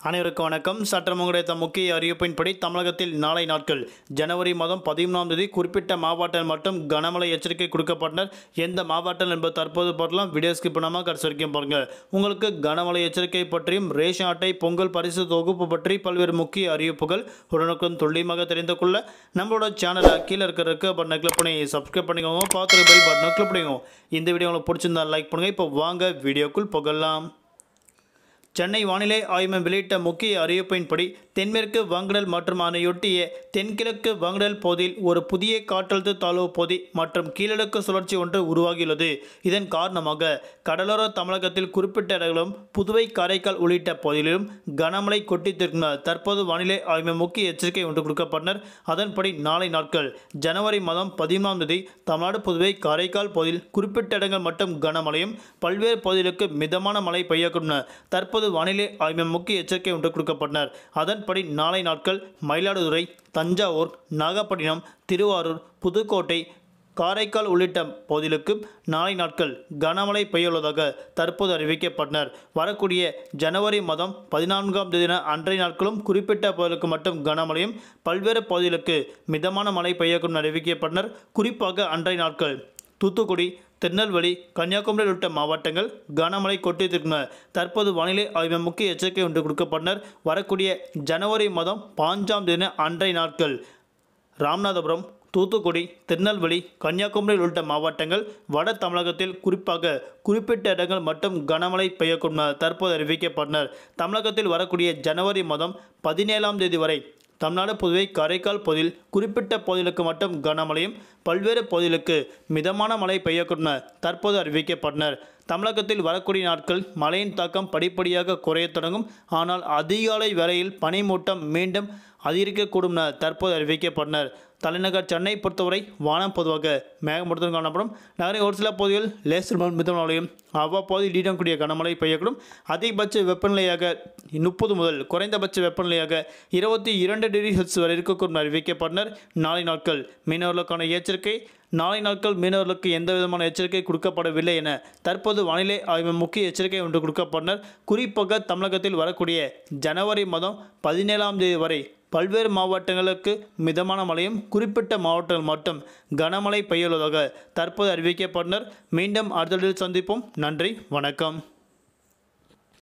அனைவருக்கும் வணக்கம். சற்றம் கிடைத்த முக்கிய அறிவிப்பின்படி தமிழகத்தில் நாளை நாட்கள் ஜனவரி மாதம் 13ஆம் தேதி குறிப்பிட்ட மாவட்டம் மட்டும் கனமழை எச்சரிக்கை கொடுக்கப்பட்டனர். எந்த மாவட்டம் என்பது தற்போது பார்க்கலாம். வீடியோ ஸ்கிப் பண்ணாமல் கடைசி வரைக்கும் பாருங்கள். உங்களுக்கு கனமழை எச்சரிக்கை பற்றியும் ரேஷன் அட்டை பொங்கல் பரிசு தொகுப்பு பற்றி பல்வேறு முக்கிய அறிவிப்புகள் உடனுக்குடன் துல்லியமாக தெரிந்து கொள்ள நம்மளோட சேனலை கீழே இருக்கிற பட்டனை கிளிக் பண்ணி சப்ஸ்கிரைப் பண்ணிக்கோங்க. பார்த்துருக்க பெல் பட்டனை கிளிக் பண்ணிக்கோங்க. இந்த வீடியோ உங்களுக்கு பிடிச்சிருந்தா லைக் பண்ணுங்கள். இப்போ வாங்க வீடியோக்குள் போகலாம். சென்னை வானிலை ஆய்வு மையம் வெளியிட்ட முக்கிய அறிவிப்பின்படி தென்மேற்கு வங்கடல் மற்றும் அதனையொட்டிய தென்கிழக்கு வங்கடல் பகுதியில் ஒரு புதிய காற்றழுத்த தாழ்வு பகுதி மற்றும் கீழடுக்கு சுழற்சி ஒன்று உருவாகியுள்ளது. இதன் காரணமாக கடலோர தமிழகத்தில் குறிப்பிட்ட இடங்களும் புதுவை காரைக்கால் உள்ளிட்ட பகுதிகளிலும் கனமழை கொட்டித்திருக்கிறார். தற்போது வானிலை ஆய்வு மையம் முக்கிய எச்சரிக்கை ஒன்று கொடுக்கப்பட்டனர். அதன்படி நாளை நாட்கள் ஜனவரி மாதம் 13ஆம் தேதி தமிழ்நாடு புதுவை காரைக்கால் பகுதியில் குறிப்பிட்ட இடங்கள் மட்டும் கனமழையும் பல்வேறு பகுதிகளுக்கு மிதமான மழை பெய்யக்கூடும். தற்போது வானிலை ஆய்வு மையம் முக்கிய எச்சரிக்கை ஒன்று கொடுக்கப்பட்டனர். அதன்படி நாளை நாட்கள் மயிலாடுதுறை, தஞ்சாவூர், நாகப்பட்டினம், திருவாரூர், புதுக்கோட்டை, காரைக்கால் உள்ளிட்ட பகுதிகளுக்கு நாளை நாட்கள் கனமழை பெய்யுள்ளதாக தற்போது அறிவிக்கப்பட்டனர். வரக்கூடிய ஜனவரி மாதம் 14ஆம் தேதி அன்றைய நாட்களும் குறிப்பிட்ட பகுதிகளுக்கு மட்டும் கனமழையும் பல்வேறு பகுதிகளுக்கு மிதமான மழை பெய்யக்கூடும் அறிவிக்கப்பட்டனர். குறிப்பாக அன்றைய நாட்கள் தூத்துக்குடி, திருநெல்வேலி, கன்னியாகுமரி உள்ளிட்ட மாவட்டங்கள் கனமழை கொட்டியிருக்கின்றன. தற்போது வானிலை ஆய்வு முக்கிய எச்சரிக்கை ஒன்று கொடுக்கப்பட்டனர். வரக்கூடிய ஜனவரி மாதம் 5ஆம் தேதி அன்றைய நாட்கள் ராமநாதபுரம், தூத்துக்குடி, திருநெல்வேலி, கன்னியாகுமரி உள்ளிட்ட மாவட்டங்கள் வட தமிழகத்தில் குறிப்பாக குறிப்பிட்ட இடங்கள் மட்டும் கனமழை பெய்யக்கூடும் தற்போது அறிவிக்கப்பட்டனர். தமிழகத்தில் வரக்கூடிய ஜனவரி மாதம் 17ஆம் தேதி வரை தமிழ்நாடு புதுவை காரைக்கால் பகுதியில் குறிப்பிட்ட பகுதிகளுக்கு மட்டும் கனமழையும் பல்வேறு பகுதிகளுக்கு மிதமான மழை பெய்யக்கூடும் தற்போது அறிவிக்கப்பட்டனர். தமிழகத்தில் வரக்கூடிய நாட்கள் மழையின் தாக்கம் படிப்படியாக குறைய தொடங்கும். ஆனால் அதிகாலை வேளையில் பனிமூட்டம் மீண்டும் அதிகரிக்கக்கூடும் தற்போது அறிவிக்கப்பட்டனர். தலைநகர் சென்னை பொறுத்தவரை வானம் பொதுவாக மேகமூட்டத்துடன் காணப்படும். நகரின் ஒரு சில பகுதிகள் லேசர் மிதமான மழையும் அவ்வப்போது இடிடக்கூடிய கனமழை பெய்யக்கூடும். அதிகபட்ச வெப்பநிலையாக 30 முதல் குறைந்தபட்ச வெப்பநிலையாக 22 டிகிரி செல்சியஸ் வரை இருக்கக்கூடும் அறிவிக்கப்பட்டனர். நாளை நாட்கள் மீனவர்களுக்கான எச்சரிக்கை. நாளை நாட்கள் மீனவர்களுக்கு எந்த விதமான எச்சரிக்கை கொடுக்கப்படவில்லை என தற்போது வானிலை ஆய்வு முக்கிய எச்சரிக்கை ஒன்று கொடுக்கப்பட்டனர். குறிப்பாக தமிழகத்தில் வரக்கூடிய ஜனவரி மாதம் 17ஆம் தேதி வரை பல்வேறு மாவட்டங்களுக்கு மிதமான மழையும் குறிப்பிட்ட மாவட்டங்கள் மட்டும் கனமழை பெய்யுள்ளதாக தற்போது அறிவிக்கப்பட்டனர். மீண்டும் அடுத்த சந்திப்போம். நன்றி, வணக்கம்.